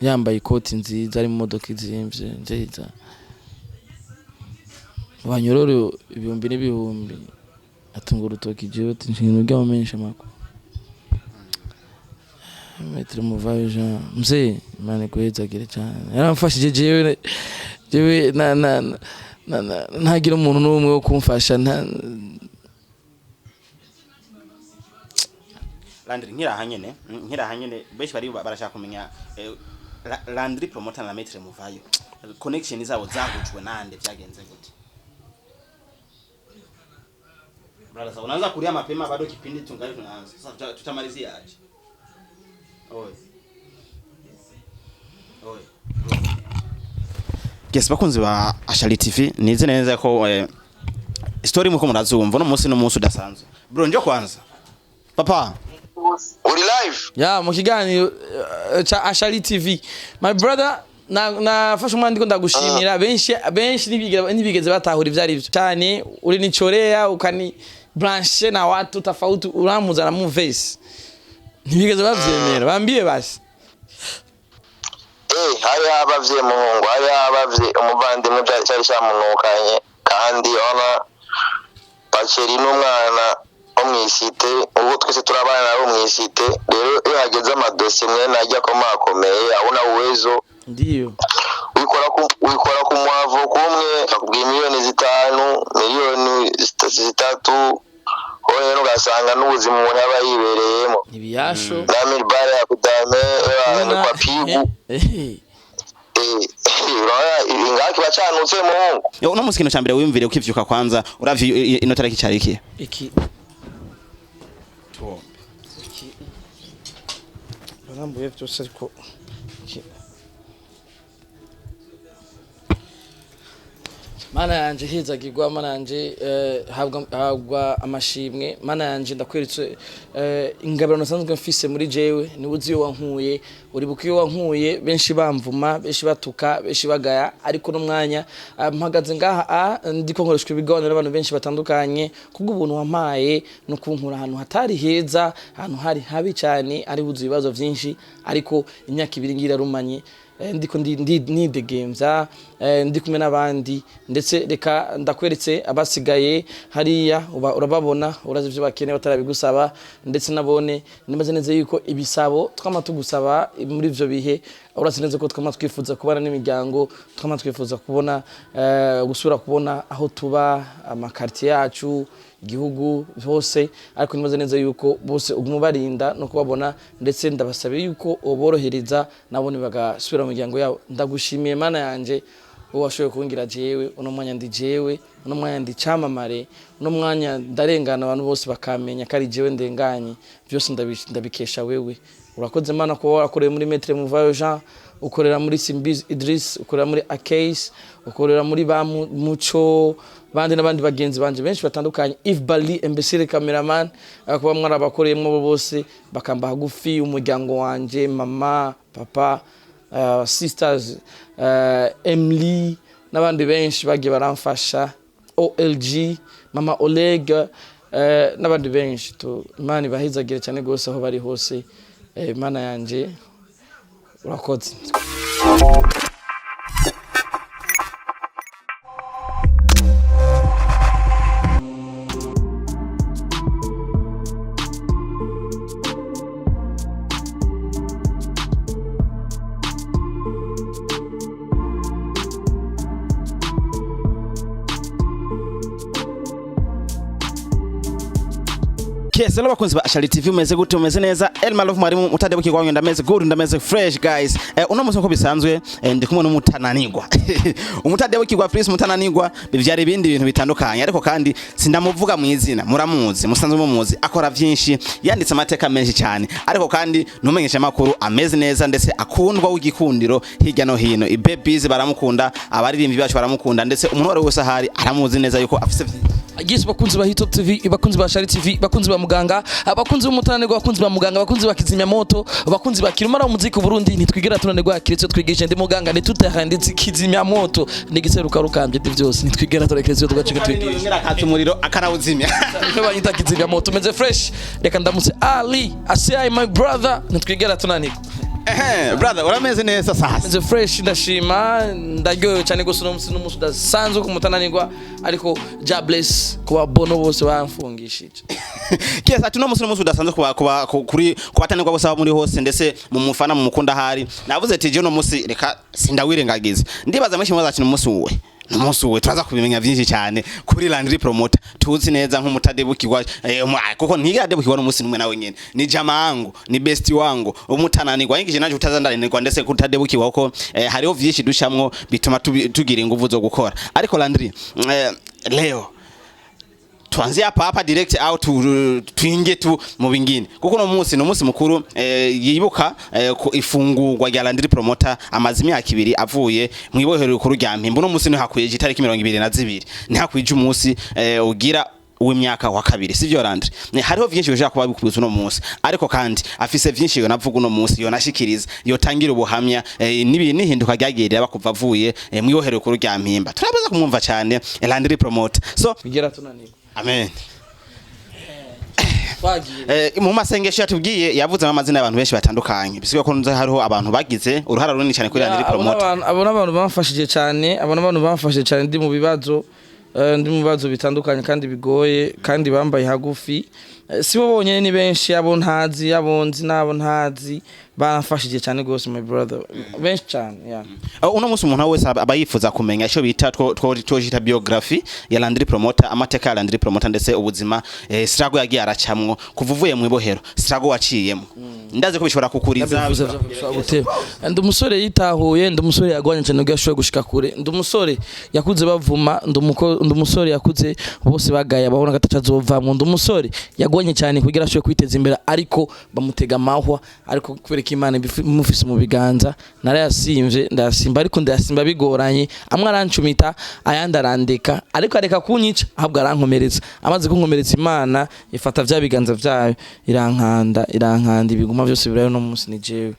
yambaye ikoti nziza ari mu modoka izimvye nziza banyororo ibihumbi n'ibihumbi atunga urutoki jewe ntintu rya menshi mako Maître muvayo Jean mzee imana kwezagire cyane yaramfashije jewe ntagira umuntu n'umwe wo kumfasha Landry nkirahanyene beshi bari barashaka kumenya Landry Promoter na Maître muvayo connection zabo zahujwe nande byagenze gute Brother sawa unaanza kulia mapema bado kipindi tungali tunaanza sasa tutamalizia aje Yes bakunzi ba Ashali TV nize neza ko story muko murazumva no munsi udasanzwe bro njo kwanza papa uri live ya mu kiganiro cha Ashali TV my brother nafashe umwandi ko ndagushimira benshi nibigeze batahura ivyari byo cyane uri nichorea ukani branche na watu tofauti uramuzana mu face ntibigeze bavyemera bambie basi hari abavye muhungu hari abavye umuvandimwe cyari cyamunukanye kandi ona bakiri n'umwana omwisite ubu twese turabana nabo mwisite rero iyo hageze amadosiye mwe najya ko makomeye abona uwezo ndiyo wikora ku mwavu kumwe akubwiye miliyoni 5 miliyoni 3 Oye nugasanga n'ubuzima umuntu aba yibereyemo ibiyasho Damir bare yakudame ni kwa pigu ingaki bacanutse muhungu yo uno musikino cyambere wiyumvire ukivyuka kwanza uravye ino tariki cyariki iki to iki barambuye byose ariko mana yanje hizagirwa mana yanje habwa amashimwe mana yanje ndakweretse ingabiro nasanzwe mfise muri jewe ni uziyo wankuye uri bukiyo wankuye benshi bamvuma benshi batuka benshi bagaya ariko no mwanya mpagaze ngaha ndiko nkoreshwa ibiganiro n'abantu benshi batandukanye kubwo ubuntu wampaye no kunkura ahantu hatari heza ahantu hari habi cyane ari buzi ibibazo byinshi ariko imyaka 2 ngira rumanye ndiko ndi games ndi kumwe nabandi ndetse reka ndakweretse abasigaye hariya urababona urazi byo bakeneye batarabigusaba ndetse nabone nimaze neze yuko ibisabo twamatugusaba muri ivyo bihe urazi neze ko twifuza kubana n'imiryango twifuza kubona gusura kubona aho tuba amakartie yacu igihugu hose ariko nimaze neza yuko bose ugumubarinda no kubabona ndetse ndabasabe yuko oborohereza nabone bagasubira mu miryango yabo ndagushimiye mana yanje washoye kungira jewe uno mwanya ndi jewe uno mwanya ndi camamare uno mwanya ndarengana abantu bose bakamenya kari jewe ndenganye byose ndabikesha wewe urakoze mana ko wakoreye muri Maître muvayo Jean ukorera muri Simbiz Idris ukorera muri Akase ukorera muri ba Muco bandi nabandi bagenzi banje benshi batandukanye If Bali Embesire cameraman akuba mwara bakoreyemo bose bakamba hagufi umuryango wanje mama papa sisters Emily nabandi benshi bagiye baramfasha OLG mama Oleg nabandi benshi to imana bahizagire cyane gose aho bari hose mana yanje urakoze Yes, hello bakunzi ba Ashali TV umeze gute umeze neza Elma Love mwari mutade bukigwa ndameze good ndameze fresh guys uno muso ko bisanzwe ndi kumwe n'umutananigwa umutade bukigwa please mutananigwa bivyari ibindi bintu bitandukanye ariko kandi sindamuvuga mu izina muramuzi musanzwe mumuzi akora byinshi yanditse amateka menshi cyane ariko kandi numenyesha makuru ameze neza ndetse akundwa w'igikundiro hirya no hino ibabies baramukunda abaririmbi bacu baramukunda ndetse umuntu wari wese ahari aramuzi neza yuko afise Yes bakunzi ba Hitop TV bakunzi ba Ashali TV bakunzi ba muganga abakunzi b'umutananirwa bakunzi ba muganga bakunzi ba kizimya moto bakunzi ba kirumara umuziki Burundi nitwigera tunanirwa kiretse twigisha ndi muganga nitutahanditse kizimya moto nigiseruka rukambye byose nitwigera turekereze tugacika twigisha ngira katse umuriro akarawuzimya banyita kizimya moto meze fresh reka ndamutse Ali asai my brother nitwigera tunanirwa brother urameze neza sasa meze fresh ndashima ndaryohewe cyane gusa n'umunsi udasanzwe ku mutananirwa ariko jobless kuba bono bose bamfungishije kesa tuno munsi udasanzwe kuri kubatanirwa bose muri hose ndetse mu mufana mu mukunda hari navuze ati je no munsi reka sindawirengagiza ndibaza mwe kimwe zakina umunsi uwe umunsi uwe turaza kubimenya byinshi cyane kuri Landry Promoter tuzi neza nk'umutadebukirwa kuko ntigadebukirwa no munsi numwe nawe nyene ni jamangu ni best wangu umutananirwa yingije naje utazandaranirwa ndetse kutadebukirwa kuko hariho byinshi dushamwo bituma tugira ingufu zo gukora ariko Landry leo tuanze hapa direct out twinge tu mu bingine kuko no munsi mukuru yibuka ifungurwa rya Landry Promoter amazimi ya kibiri avuye mu ibohero rukuru rya Mpimbo no munsi ni hakuye itariki 22 ni hakwije umunsi ugira w'imyaka wa kabiri sivyo Landry hariho byinshi bishaka kuba bikubiza no munsi ariko kandi afise byinshi yo navuga no munsi yo nashikiriza yo tangira ubuhamya nihinduka ryagerera bakuva avuye mu ibohero rukuru rya Mpimba turabaza kumwumva cyane Landry Promoter so bigera tunanirwa. Amen. Mu masengesho yatubwiye yavuze amazina y'abantu benshi batandukanye bisigaye ko hariho abantu bagize uruhara runini cyane kuri Landry Promoter abona abantu bamfashije cyane ndi mu bibazo bitandukanye kandi bigoye kandi bambaye hagufi sibo bonyene ni benshi abo ntazi abonzi nabo ntazi bamfashije cyane gose my brother benshi cyane yeah. Uno munsi umuntu wese abayifuza kumenya icyo bita twojita biography ya Landry Promoter amateka ya Landry Promoter ndetse ubuzima struggle yagiye aracamwo kuvuvuye mu ibohero struggle waciyemo ndaze ko bishobora kukuriza ndi umusore yitahuye ndi umusore yagwanye cyane ugashoye gushika kure ndi umusore yakuze bavuma ndi umusore yakuze bose bagaya babona gatacazovamwe ndi umusore yagwanye cyane kugira ashoye kwiteza imbere ariko bamutega amahwa ariko kubera Imana mufise mu biganza narayasimvye ndasimba ariko ndasimba bigoranye amwe arancumita ayandi arandeka ariko areka kunyica ahubwo arankomeretsa amaze kunkomeretsa Imana ifata vya biganza vyayo irankanda ibiguma byose birayo no munsi ni jewe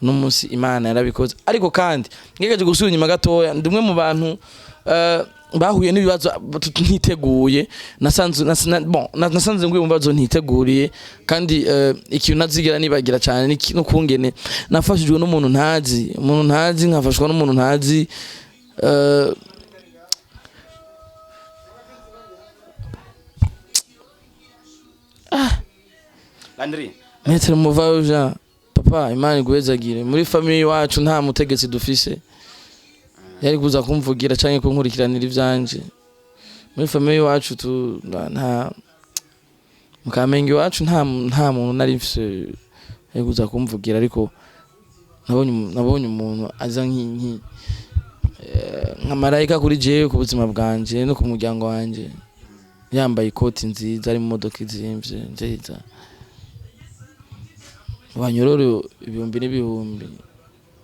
no munsi Imana yarabikoze ariko kandi ngegeje gusubira inyuma gatoya ndimwe mu bantu bahuye n'ibibazo ntiteguye nasanze ngwe mu bibazo ntiteguriye kandi ikintu nazigera nibagira cyane no kungene nafashijwe n'umuntu ntazi nkafashwa n'umuntu ntazi Landry Maître Muvayo Jean papa Imana igwezagire muri family wacu nta mutegetsi dufise yari kuza kumvugira cyane ko nkurikiranira ivyanje muri family wacu nta mukamenge wacu nta muntu nari mfise yari kuza kumvugira ariko nabonye umuntu aza nka marayika kuri jewe ku buzima bwanje no ku muryango wanje yambaye ikoti nziza ari mu modoka izimvye nziza banyororo ibihumbi n'ibihumbi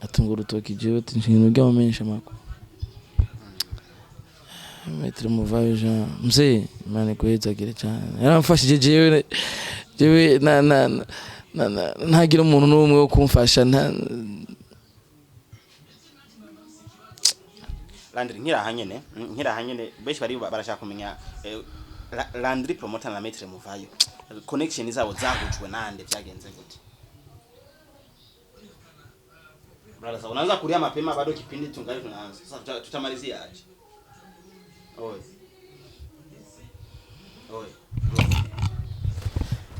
atunga urutoki jewe tinshino rya menshi makuru Maître Muvayo Jean mzee Imana kwezagire cyane yaramfashije jewe ntagira umuntu n'umwe wo kumfasha Landry nkirahanyene beshi bari barashaka kumenya Landry Promoter na Maître Muvayo connection zabo zahujwe nande byagenze gute brother unaanza kulia mapema bado kipindi tungali tunaanza sasa tutamalizia aje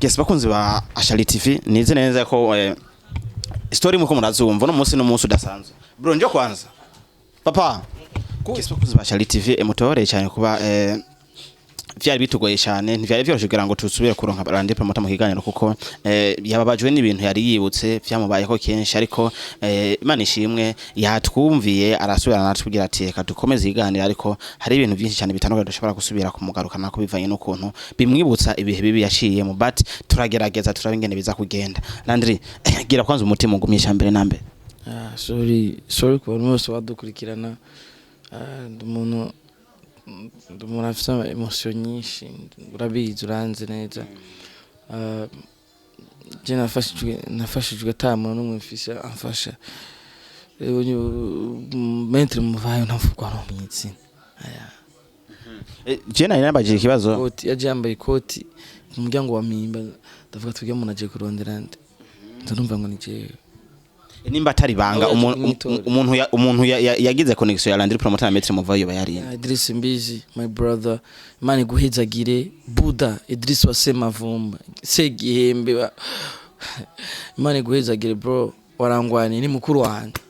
Yes bakunzi ba Ashali TV nize neza ko story muko murazumva no munsi udasanzwe bro njo kwanza papa yes bakunzi ba Ashali TV emutore cyane kuba vyari bitugoye cyane ntivyari vyoroshe kugira ngo tusubire kuronka Landry Promoter mu kiganiro kuko yababajwe n'ibintu yari yibutse vyamubayeho kenshi ariko Imana ishimwe yatwumviye arasubira natubwira ati reka dukomeze iganira ariko hari ibintu byinshi cyane bitandukanye dushobora gusubira kumugarukana ko bivanye n'ukuntu bimwibutsa ibihe bibi yaciye mu but turagerageza turabingene biza kugenda Landry gira kwanza umutima ugumye mbere nambe sorry ku bantu bose badukurikirana umuntu afite emotion nyinshi urabizi uranze neza je nafashijwe tamuntu n'umwe mfise amfasha Maître Muvayo navugwa no mwitsi je nari nabajije ikibazo koti yaje yambaye ikoti mu muryango wa Mpimba ndavuga tujye umuntu aje kurondera nde ndumva ngo ni jewe nimba atari banga umuntu yagize connection ya Landry Promoter na Maître Muvayo bayari Idris Mbizi my brother Imana iguhezagire Buda Idris wasema vumba segihembe Imana iguhezagire bro warangwani ni mukuru wanjye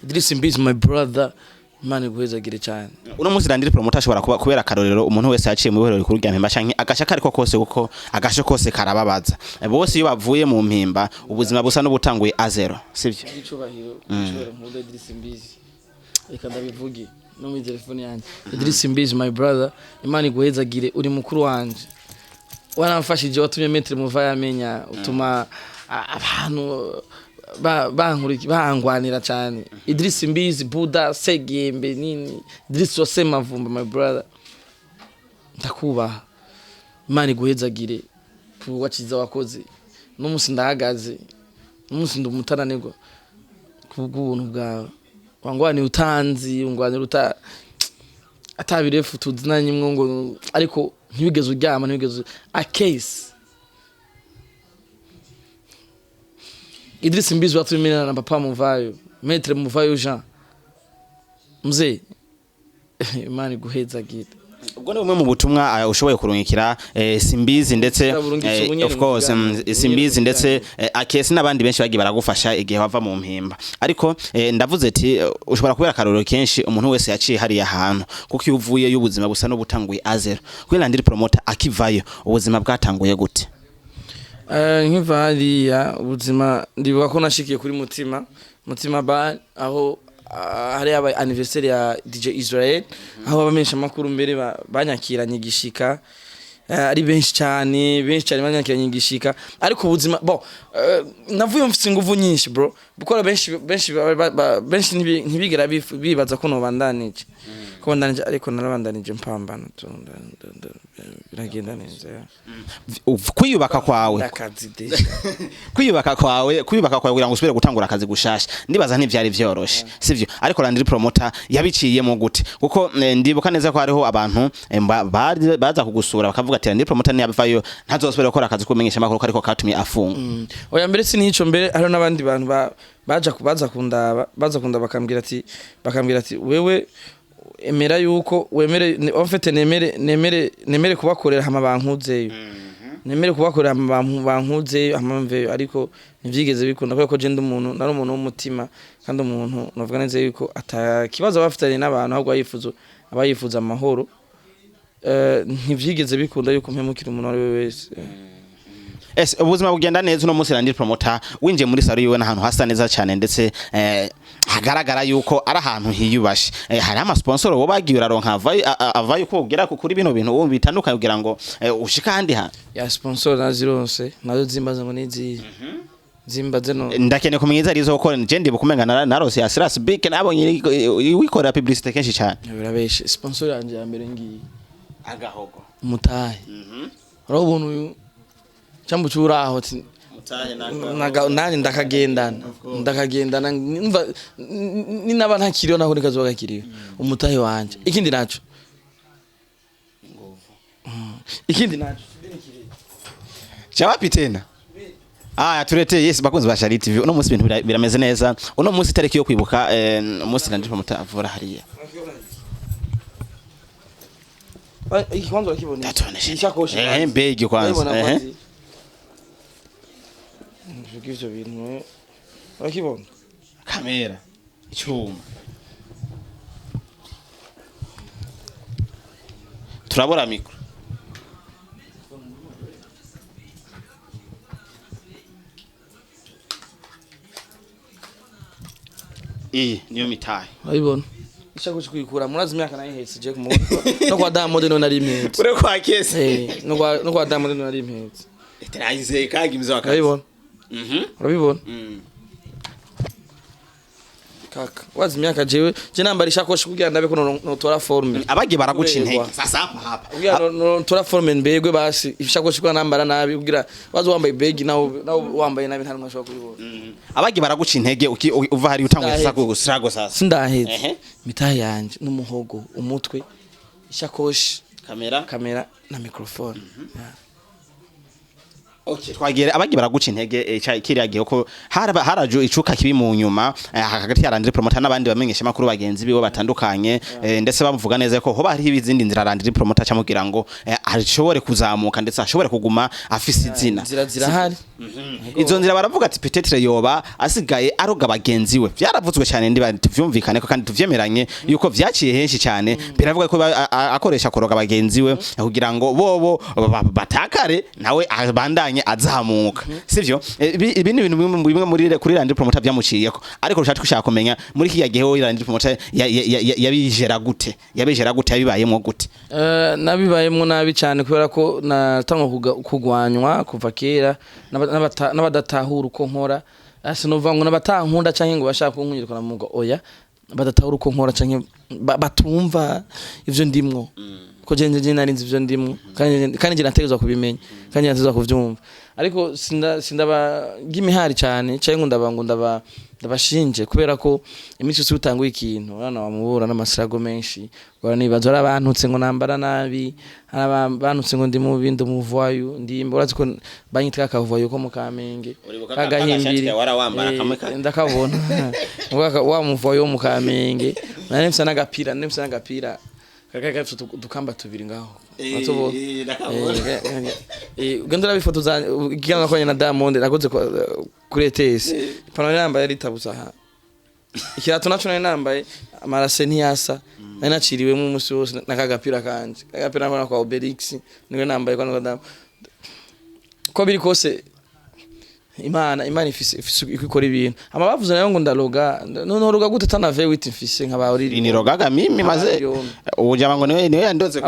Idris Mbizi my brother Imana iguhezagire cyane uno munsi Landry Promoter ashobora kuba kubera karorero umuntu wese yaciye mu bihoro rikuru rya mpimba canke agasha kariko kose kuko agasha kose karababaza bose iyo bavuye mu mpimba ubuzima busa n'ubutanguye azero sivyo icubahiro nk'udo Idris Mbizi reka ndabivuge no mu telefone yanjye Idris Mbizi my brother Imana iguhezagire uri mukuru wanje waramfashije watumye Maître Muvayo amenya utuma abantu bangwanira cyane Idris Mbizi Buda Segembe nini Idris wasema vumba my brother ndakubaha Imana iguhezagire wakiza wakoze n'umunsi ndahagaze n'umunsi ndumutananirwa kubw'ubuntu bwawe wangwani utanzi ungwanira atabirefu tuzinanye ngo ariko ntibigeze uryama ntibigeze a case Idris Mbizi watumina na papa Muvayo Maître Muvayo Jean mzee Imana iguhezagire ubwo ni bumwe mu butumwa ushoboye kurungikira Simbizi ndetse of course Simbizi ndetse akesi n'abandi benshi bagiye baragufasha igihe wava mu mpimba ariko ndavuze ati ushobora kubera karoro kenshi umuntu wese yaciye hari ahantu kuko iyo uvuye y'ubuzima busa no butanguye azero kuri Landry Promoter akivayo ubuzima bwatanguye gute nk'ivariya ubuzima ndibuka ko nashikiye kuri mutima bar aho hari aba anniversaire ya DJ Israel aho abamenyesha makuru mbere banyakiranye gishika ari benshi cyane banyakiranye gishika ariko ubuzima navuye mfite ingufu nyinshi bro bukora benshi ntibigera bibaza ko no bandanije ko ndanije ariko narabandanije mpambana biragenda neza kwiyubaka kwawe kugira ngo usubire gutangura akazi gushasha ndibaza ntivyari vyoroshe sivyo ariko Landry Promoter yabiciyemo gute kuko ndibuka neza ko hariho abantu baza kugusura bakavuga ati Landry Promoter niyabavayo ntazosubire gukora akazi kumenyesha makuru ariko katumye afunga oya mbere sinico mbere hari nabandi bantu baza kundaba bakambwira ati wewe emera yuko wemere en fait nemere kubakorera hama bankuzeyo nemere kubakorera hama bankuzeyo hamamve ariko ntivyigeze bikunda kuko je ndumuntu nari umuntu w'umutima kandi umuntu novuga neza yuko atakibazo bafitanye n'abantu ahubwo abayifuza amahoro ntivyigeze bikunda yuko mpemukira umuntu ari wese ubuzima bugenda neza uno munsi Landry Promoter winje muri saro yiwe n'ahantu hasa neza cyane ndetse hagaragara yuko ari ahantu hiyubashe hari ama sponsor bo bagiye uraronka avayo ko ugera kuri bino bintu wumva bitandukanye kugira ngo ushika handi ha ya sponsor nazironse nazo zimbaza ngo nizi zimbaze no ndakene kumwiza arizo ko je ndi bukumenga narose ya Silas Big nabonye wikora publicity kenshi cyane birabeshe sponsor yanje ya mbere ngiyi agahogo mutahe urabona uyu cyambu cyuraho nani ndakagendana ninaba ntakiriyo naho nikazo gakiriyo umutahe wanje ikindi naco chawapi tena turete yes bakunzi ba Shari TV uno munsi ibintu birameze neza uno munsi tariki yo kwibuka umunsi Landry Promoter avura hariya iki kwanza wakibona ishakoshe mbege kwanza Ivyo bintu wakibona kamera icyuma turabora mikro niyo mitahe wabibona ishakoshe kwikura murazi imyaka nayihetse je kumubona no kwa Diamond no nari impetse ure kwa kese no kwa Diamond no nari impetse terayize kagimizo akazi wabibona urabibona kaka wazi imyaka je nambara ishakoshi kugira ndabe ko notora forme abagiye baraguca intege sasa hapa kugira notora forme mbegwe basi ishakoshi kwa nambara nabi kugira wazi wambaye bag nawo wambaye nabi nta mwashobora kubibona abagiye baraguca intege uva hari utanguye sasa gusirago sasa sindaheze mitahe yanje n'umuhogo umutwe ishakoshi kamera na microphone Okay, twagere abagiye baraguca intege kiriya gihe ko haraje icuka kibi mu nyuma hagati ya Landry Promoter n'abandi bamenyesha makuru bagenzi biwe batandukanye ndetse bamuvuga neza ko hoba hari ibizindi nzira Landry Promoter cyamugira ngo ashobore kuzamuka ndetse ashobore kuguma afise izina nzira hari izo nzira baravuga ati peut-être yoba asigaye aroga bagenzi we byaravuzwe cyane ndi tuvyumvikane ko kandi tuvyemeranye yuko vyaciye henshi cyane biravuga ko akoresha koroga bagenzi we kugira ngo bobo batakare nawe abandanye azamuka sivyo ibi ni ibintu bimwe muri kuri Landry Promoter byamuciyeko ariko rushatse gushaka kumenya muri kiya gihe Landry Promoter yabijera gute yabibayemo gute nabibayemo nabi cyane kubera ko natanga kugwanywa kuva kera n'abadatahura uko nkora sinova ngo n'abatankunda canke ngo bashaka kunkunyirwa namugo oya badatahura uko nkora canke batumva ivyo ndimwo ko je narinzi ivyo ndimwo kandi je nategezwa kubimenya kandi nategezwa kuvyumva ariko sindaba gimihari cyane canke ngo ndabashinje kubera ko imico yose utanguye ikintu bana bamubura n'amasirago menshi bora nibazo arabantutse ngo nambara nabi arabantutse ngo ndi mu bindi muvayo ndimba urazi ko banyitwa akavuyo ko mu Kamenge kagahimbiri ndakabona wa muvayo mu Kamenge nanemsa n'agapira kaka dukamba tubiri ngaho ugenda bifoto za igana ko na Diamond nakoze kuri ETS panone namba yari tabuza ikirato naco nambaye amarase ntiyasa naciriwe mu musi wose nakagapira kanje agapira nabona kwa Obelix niwe nambaye kwa Ndam ko biri kose Imana ifise ikora ibintu bavuze nayo ngo ndaloga no roga gute tanave witi mfise nk'abauri ni rogaga mimi maze ujaba ngo niwe yandoze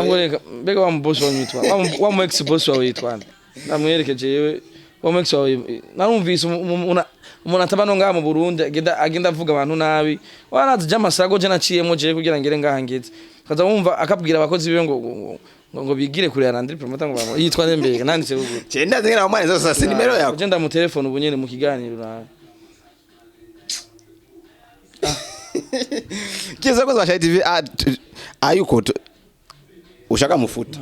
mbega wa muboss wanyitwa wa mu ex boss wawe yitwa namwerekeje yewe wa mu ex wawe narumvise umuntu atabano ngaha mu Burundi agenda avuga abantu nabi warazi jamasarago je naciyemo je kugira ngere ngahangeze kaza wumva akabwira abakozi biwe ngo bigire kuri Landry Promoter ngo yitwa Ndembega nanditse ubu cyenda zingera mu mane zose nimero yako genda mu telefone ubu nyene mu kiganiro na kiza ko zasha TV ayuko ushaka mufuta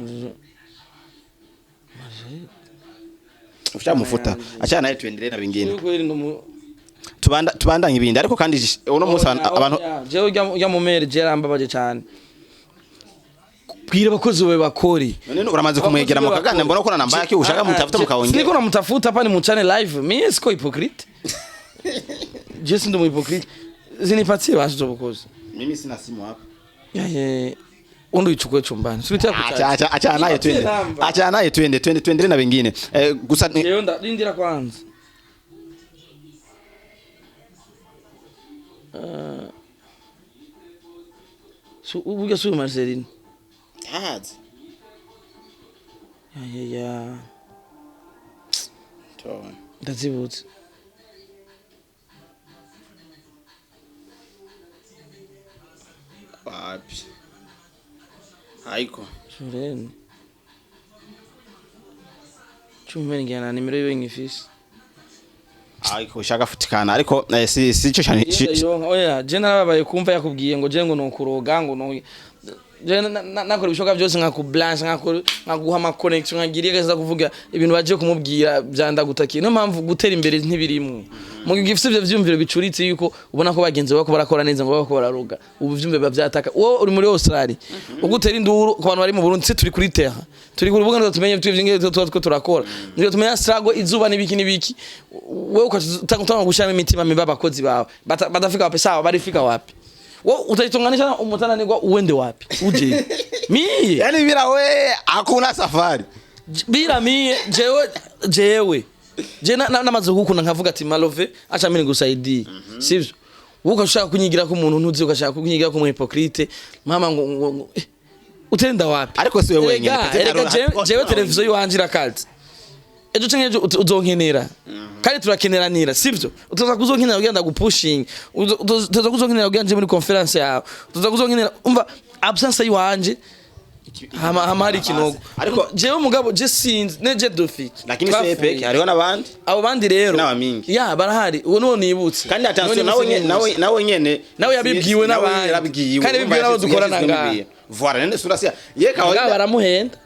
mufuta acha naye tuendelee na bingine tubandanye ibindi ariko kandi uno munsi abantu jewe ujya mu mere je rambabaje cyane bwira abakozi we bakori none uramaze kumwegera mu kaganda mbona ko namba yake ushaka mutafuta mukawongera niko namutafuta hapa ni mu channel live mimi siko hypocrite je sindo mu hypocrite zinipatie basi zo bakozi mimi sina simu hapa undo ichukue chumbani sikutia kuchacha acha naye twende na wengine gusa leo ndindira kwanza ubuge su Marceline ya ndazibutse wapi haiko shureni chumeni ngana nimero yiwe ngifisi ariko ushaka futikana ariko si cyo cyane oya je narabaye kumva yakubwiye ngo je ngo nokuroga ngo no je nakora ibishoka byose nka ku blanche nkaguha ama connection nkagiriye kaza kuvuga ibintu baje kumubwira byandagutakiye no mpamvu gutera imbere ntibirimo mu gifite byo vyumviro bicuritse yuko ubona ko bagenzi bako barakora neza ngo bako bararoga ubu vyumve bavyataka wo uri muri Australia ugutera induru ku bantu bari mu Burundi turi kuri terre turi ku rubuga tumenye twivye ko turakora ndio tumenya struggle izuba nibiki wewe ukatanga gushama imitima miba bakozi bawe batafika wapi sawa barifika wapi wo utaitonganisha umutananirwa uwende wapi uje mie yani bila we hakuna safari bila mie jewe je namaze gukuna nkavuga ati malove acha mimi ngusaidie sivyo ukashaka kunyigira ko umuntu ntuzi ukashaka kunyigira ko mu hypocrite mama ngo utenda wapi ariko siwe wenyine jewe televiziyo yiwanjira kazi ejo cengeje uzonkenera kandi turakeneranira sivyo utaza kuzonkenera ugenda gupushing utaza kuzonkenera ugenda muri conference yawe utaza kuzonkenera umva absence yiwanje hamari kinogo ariko jewe mugabo je sinzi neje dofiki lakini se peke hariho nabandi abo bandi rero n'abamingi ya barahari uwo no nibutse kandi attention nawe nyene nawe yabibwiwe n'abandi kandi bibwiwe nabo dukorana ngaha voilà nende surasiya yeka baramuhenda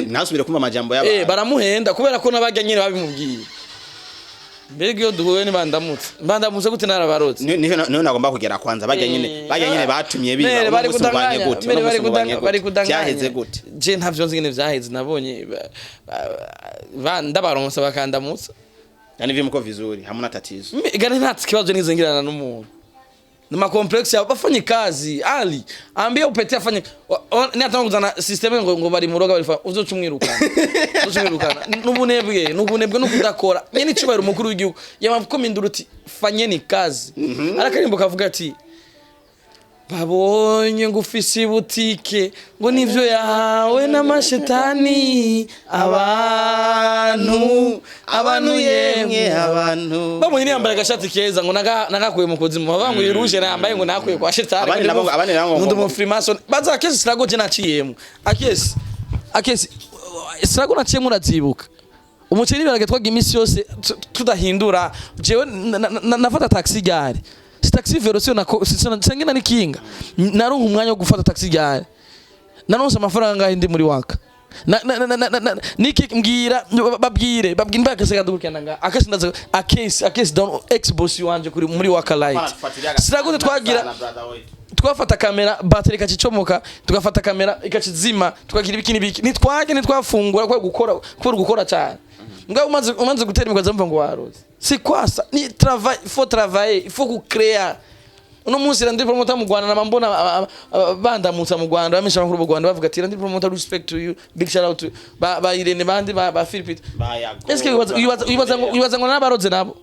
Nasubire kumva amajambo y'abantu baramuhenda kubera ko nabajya nyine babimubwiye mbega iyo duhuye bandamutse gute narabarotse niho nagomba kugera kwanza bajya nyine batumye biga bari kudanganya byaheze gute je ntavyo nzi ngene vyaheze nabonye ndabaronsa bakandamutsa yani vimuko vizuri hamuna tatizo gani ntatsi kibazo nizengirana n'umuntu nima complex ya bafanye kazi ali ambia upete afanye ni atanga kuzana system ngo bari muroga bari uzocumwirukana n'ubunebwe no kudakora nyine cibara umukuru w'igihugu yamakomindura uti fanye ni kazi arakarimbo kavuga ati babonye ngufisi butike ngo nivyo yawe n'amashetani abantu yemwe abantu bamwe yambaye agashati keza ngo nagakuye mu kuzimu babangu yiruje nambaye ngo nakuye kwa shetani abandi nabo mu freemason baza akesi sirago je naciyemo akesi sirago naciyemo urazibuka umuceri barage twaga imisi yose tudahindura jewe nafata taxi gare taxi version na sengena nikinga naronka umwanya wo gufata taxi gare naronse amafaranga ndi muri waka niki mbwira babwire bakasega dukana nga akasindaza akesi down xbox wanje kuri muri waka light siragote twagira twafata kamera battery kacicomoka tugafata kamera ikacizima tukagira ibiki nitwafungura kwa gukora cyane ngaho umanze gutera imikaza mva ngo waroze si kwasa ni travail faut travailler il faut créer uno munsi Landry Promoter mu Rwanda nabambona bandamutsa mu Rwanda bamesha makuru mu Rwanda bavuga ati Landry Promoter respect to you big shout out to ba Irene bandi ba Philip eske yibaza ngo nabaroze nabo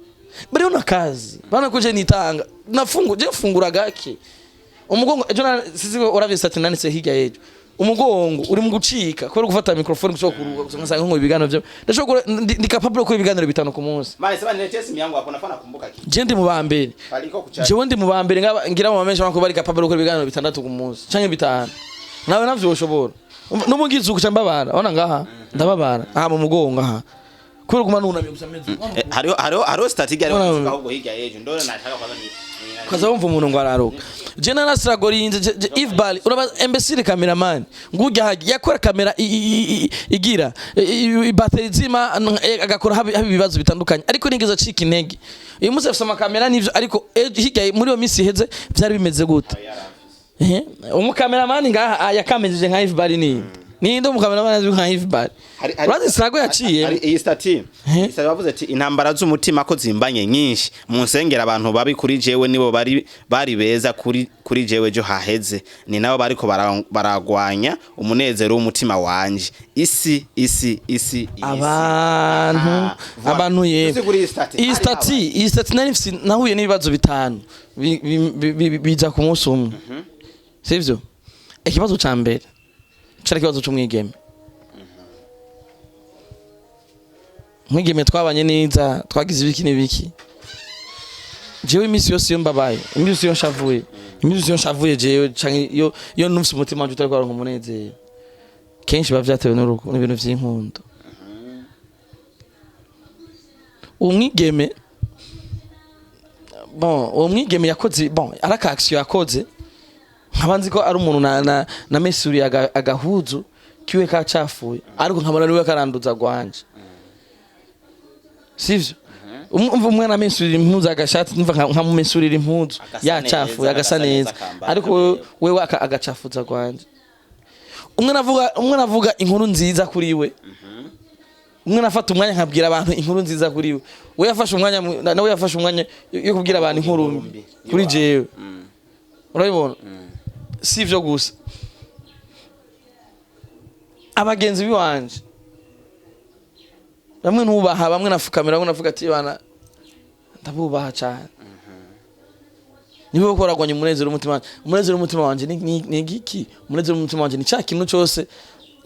bari una kazi bana kuje nitanga fungura gake umugongo ejo sizi uravye ati nanitse higa yejo umugongo uri mu gucika ko gufata microphone gusanga ngo ibigano byo ndashobora ndi capable ko ibiganiro bitano ku munsi mane sema ni test miyango hapo nafana kumbuka ki je ndi mu bambere je ndi mu bambere ngira mu bamesha bako bari capable ko ibiganiro bitandatu ku munsi canke bitanu nawe navyo ushobora n'umugizi ukucambabara ona ngaha ndababara aha mu mugongo aha kuri kuma nunamye gusameze hariho static ari ahubwo hirya yejo ndore nataka kwaza ni kaza wumva umuntu ngo araruka je na Siragorinze if bali uraba imbecile cameraman ngujya hagiye yakora kamera igira battery zima agakora habi ibibazo bitandukanye ariko nigeze cika intege uyu munsi afite amakamera nivyo ariko higaye muri yo misi heze byari bimeze gute umukameraman ngaha yakamejeje nka if bali ni ndo umukameraman azwi nka if bali urazi Sirago yaciye iyi stati bavuze ati intambara z'umutima ko zimbanye nyinshi mu nsengera abantu babi kuri jewe nibo bari beza kuri jewe jo haheze ni nabo bariko baragwanya umunezero w'umutima wanje isi abantu ye iyi stati nari nahuye n'ibibazo bitanu biza ku munsi umwe sivyo ikibazo ca mbere cyari kibazo cy'umwigeme mwigeme twabanye neza twagize ibiki n'ibiki jewe imisi yose mbabaye imisi yose nshavuye jewe canke yo numvise umutima wanje utari kwaronka umunezero kenshi bavyatewe n'ibintu vy'inkundo umwigeme yakoze araka action yakoze nkabanzi ko ari umuntu na mesuri agahuzu kiwe kacafuye ariko nkabona niwe karanduza gwanje sivyo umwana mesuri impuzu agashati numva nka mu mesuri impuzu yacafuye agasa neza ariko wewe agacafuza gwanje umwe navuga inkuru nziza kuri we umwe nafata umwanya nkabwira abantu inkuru nziza kuri we we yafashe umwanya nawe yafashe umwanya yo kubwira abantu inkuru mbi kuri jewe urabibona sivyo gusa abagenzi biwanje bamwe ntubaha bamwe nafukamira bamwe navuga ati bana ndabubaha cyane niwe ukoragwanye umunezero w'umutima wanje ni giki umunezero w'umutima wanje ni cya kintu cyose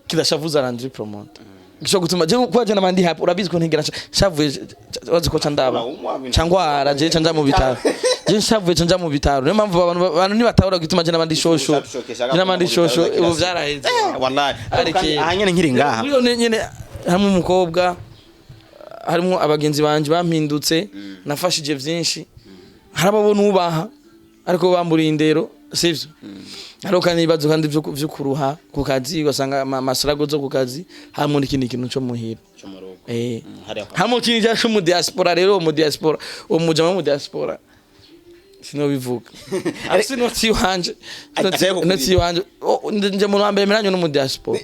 kidashavuza Landry Promoter gisho gutuma je kwaje nabandi hapo urabizi ko ntigera shavuye wazi ko candaba cyangwa araje canja mu bitaro je shavuye canja mu bitaro niyo mpamvu abantu ni batahura gutuma je nabandi shosho ubu byaraheze wallahi ahanyene nkiri ngaha nyene hamwe umukobwa harimo abagenzi banje bampindutse nafashije byinshi harababona ubaha ariko bamburiye indero sivyo ariko kandi ibibazo kandi vyo kuruha ku kazi ugasanga amasarago zo ku kazi hamwe n'ikindi kintu cyo muhira hamwe kintu cyo mu diaspora rero mu diaspora umujama mu diaspora sino bivuga ariko no tiyanje no tiyanje nje mu rwambe meranyo no mu diaspora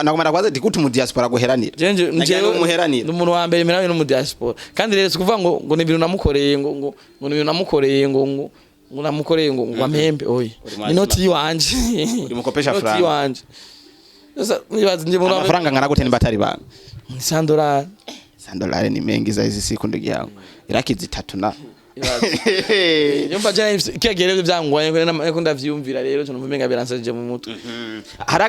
nakomara kwaze dikuti mu diaspora guheranira nje umuheranira mu rwambe meranyo no mu diaspora kandi rero kuvuga ngo ni bintu namukoreye ngo ni bintu namukoreye ngo namukoreye ngo amembe oyi ni noti wanje uri mukopesha franga noti wanje sasa nibaze nje mu rwambe amafaranga ngana gute nibatari banga $100 ni mengi za hizi siku ndugu yangu irakizi 3 na yumva cyane kegere byangwaye ko ndavyumvira rero cyo numva biranse je mu mutwe hari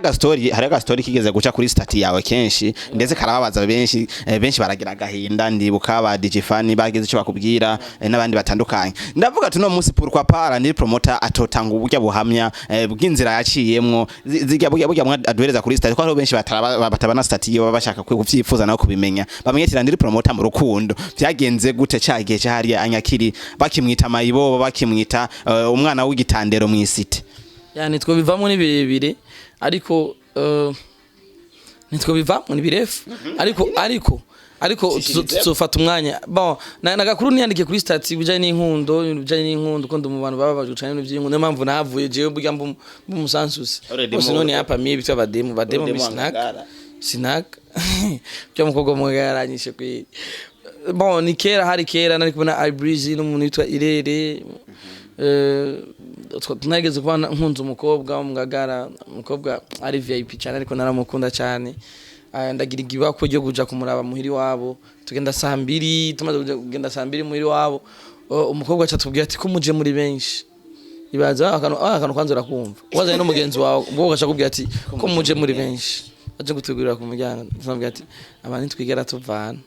aga story kigeze guca kuri stati yawe kenshi ndetse karababaza benshi baragira agahinda ndibuka ba DJ Fan bageze cyo bakubwira n'abandi batandukanye ndavuga tuno munsi pourquoi pas Landry promoter atotanga uburyo buhamya bw'inzira yaciyemwo zijya burya aduhereza kuri stati ko hari benshi batabana stati yo bashaka kuvyifuza naho kubimenya bamenye ati Landry promoter mu rukundo byagenze gute cyagiye cyahari anyakiri bakimwita mayibo bakimwita umwana w'igitandero mu isite yani two bivamo ni birebire ariko nitwo bivamo ni birefu ariko tuzofata umwanya bon nagakuru niyandike kuri stati bijanye n'inkundo ko mu bantu baba bajucanye n'vy'inkundo niyo mpamvu navuye jewe burya mbumusansusi bose none hapa mibi bitwa bademo sinaka byo mukobwa mu garanyishe kwi bon ni kera hari kera nari kubona Ibreezy n'umuntu witwa Irere tunageze kubana nkunze umukobwa w'umugagara umukobwa ari VIP cyane ariko naramukunda cyane ndagira igiba ko ryo kuja kumuraba muhiri wabo tugenda saa 2 tumaze kugenda saa 2 muhiri wabo umukobwa acatubwira ati ko muje muri benshi ibaza akantu kwanzura kumva wazanye n'umugenzi wawe ubwo gashakubwira ati ko muje muri benshi aje gutugurira ku muryango tunabwira ati abantu twigera tuvana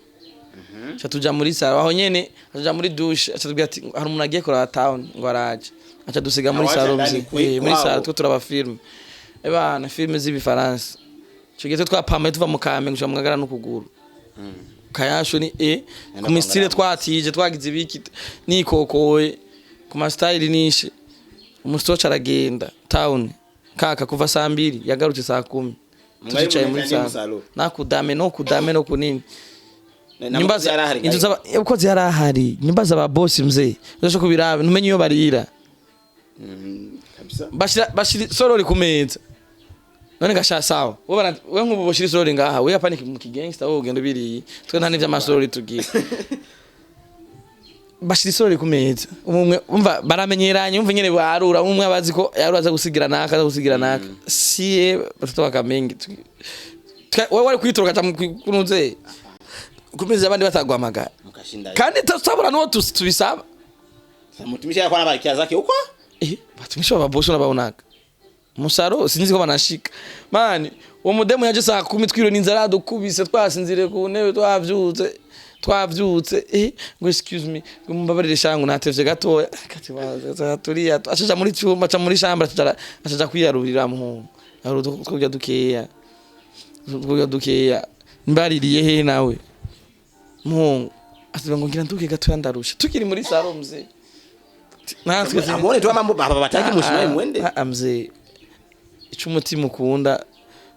tuja muri saro aho nyene tuja muri douche atubwira ati hari umuntu agiye kora town ngo araje acha dusiga muri saro muri saro two turaba film na film z'ibifaransa cyo twapamaye tuva mu kame ngo mwagara no kuguru kayasho ni ku mistile twatije twagize ibiki nikokoye ku ma style nishe umustocha aragenda town kaka kuva saa 2 yagarutse saa 10 tucicaye muri saro nakudame no kunini nimbaza inzu zaba uko zirahari nimbaza aba boss mzee uzasho kubiraba numenye iyo barira bashira sorori kumeza none gasha sawa we nkubu boshira sorori ngaha we yapani mu kigangster wo ugenda biri twe nta n'ivya masorori tugira bashira sorori kumeza umwe umva baramenyeranye umva nyene barura umwe abazi ko yaruraza gusigira naka siye batutoka mengi we wari kwitoroka kunuze kumeza abandi batagwamagara kandi tusabura no tubisaba mutumisha yakwana barikiya zake uko batumisha ababoso nababonaka musaro sinzi ko banashika mani uwo mudemu yaje saa 10 twiro n'inzara dukubise twasinzire ku ntebe twavyutse ngo excuse me mbabarire shangu natevye gatoya kati baza turiya acaja muri cyumba ca muri shamba acaja kwiyarurira mu aho twojya dukeya mbaririye he nawe Mungu asibango ngira nduke gatoya ndarusha tukiri muri saro mzee natwe amone twa mambo baba bataki mushima mwende mzee ico umutima ukunda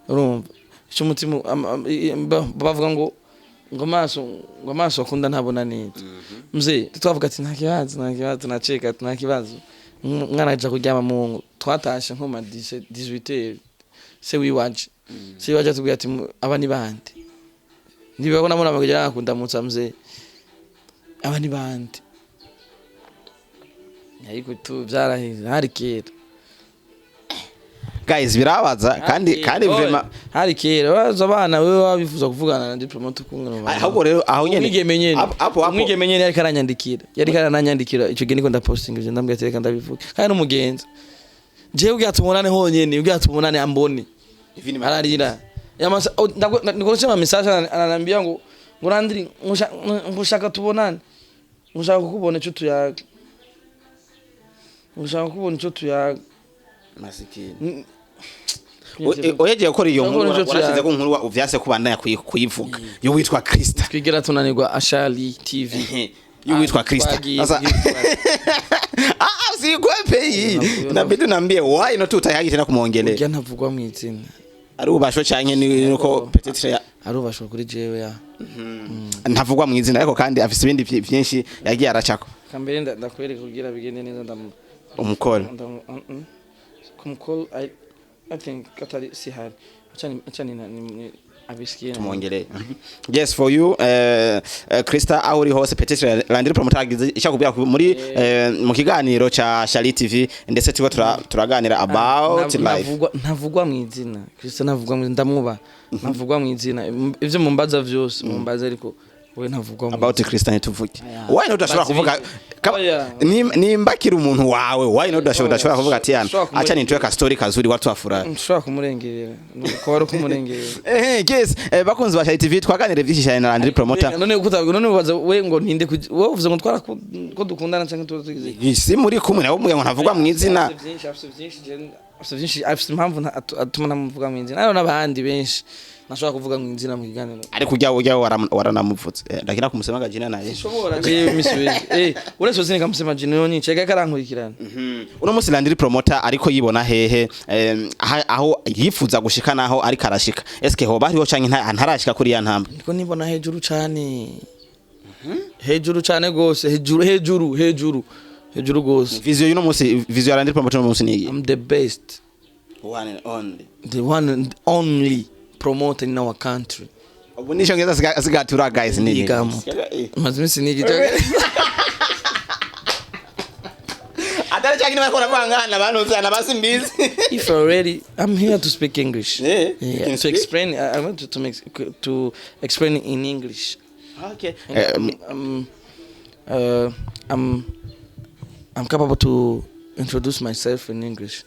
urumva ico umutima bavuga ngo maso akunda ntabona neza mzee twavuga ati nta kibazo naceka nta kibazo mwana aja kuryama mu twatashe nko ma 18 se wiwaje tubwira ati abani bande niba bona muna bagera akunda mutsamze abani bande ariko tu byarahize hari kera guys birabaza kandi vrema hari kera baza abana wewe wabifuza kuvugana na Landry promoter kumwe ahubwo rero aho nyene umwigemenye yari karanyandikira ico geni ko ndaposting ivyo ndambwira ati reka ndabivuga kandi n'umugenzi jewe ugatubonane honyene ugatubonane ambone ararira yamasa ndakosema message ananiambia ngo Landry ngushaka tubonane ngushaka kukubona ico tuyaga ngushaka kukubona ico tuyaga masikini oyeje gukora iyo nkuru warasize ko nkuru uvyase kubandanya kuyivuga yo witwa Krista twigera tunanirwa Ashali TV yo witwa Krista sasa sikwepe nabidi nambie why not utayagi tena kumwongelea ujya ntavugwa mu izina ari ubashwe canke ni uko peut-être ari ubashwe kuri jewe ya ntavugwa mu izina ariko kandi afise ibindi byinshi yagiye aracako kambere ndakwereka kugira bigende neza umukoro kumukoro I think katari sihari achani abisikiye tumwongelee. Yes, for you Krista aho uri hose peut-être Landry Promoter agize icyakubwira muri mu kiganiro cha Shali TV ndetse tuko turaganira about life. Ntavugwa mu izina Krista ntavugwa mu ndamwuba ntavugwa mu izina ivyo mumbaza vyose mumbaza ariko we ntavugwa mu about Krista ntituvuge. Why not udashobora kuvuga nimbakira umuntu wawe why not udashobora kuvuga ati yana acha nitweka story kazuri watu afurahi. Nshobora kumurengerera nuko wari kumurengerera. Yes bakunzi ba Shali TV twaganire byinshi cyane na Landry Promoter. None ubaza we ngo ntinde wowe uvuze ngo twara ko dukundana cyangwa tuzigize. Si muri kumwe nawe ngo ntavugwa mu izina. Afite byinshi afite impamvu atuma namuvuga mu izina. Ari n'abandi benshi nashobora kuvuga mu izina mu kiganiro. Ariko ujya waranamuvutse. Ndakira kumusema gajina naye. Shobora je misubije. Uretse sineka musema jino yoni cheka karankurikirana. Uno musi Landry Promoter ariko yibona hehe aho yifuza gushika naho ari karashika. Eske ho bariho canke ntarashika kuri ya ntambwe. Niko nibona hejuru cyane. Hejuru cyane gose hejuru gose. Vision yuno musi vision ya Landry Promoter no musi nigi. I'm the best. One and only. The one and only promoter in our country. Ubunisho ngeza sigatura guys nini. Mazimisi nigi joke. Atari cyangwa bakora bangana abantu cyane basimbizi. If already I'm here to speak English. Yeah, to explain I want to explain in English. Okay. I'm capable to introduce myself in English.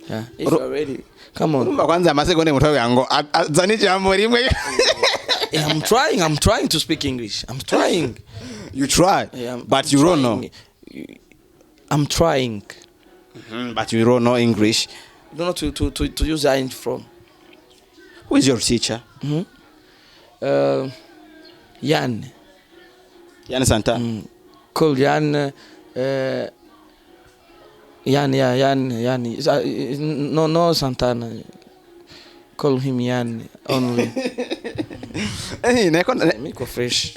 Yeah. If you're ready, come on. Kwanza amasegonde mutwe yango azani jambo rimwe. I'm trying to speak English. I'm trying. You try, but you don't know. I'm trying. But you don't know English. You don't know to use I from. Who is your teacher? Yan Santa. Call Yan. Yan. No Santana. Call him Yan only. Miko fresh.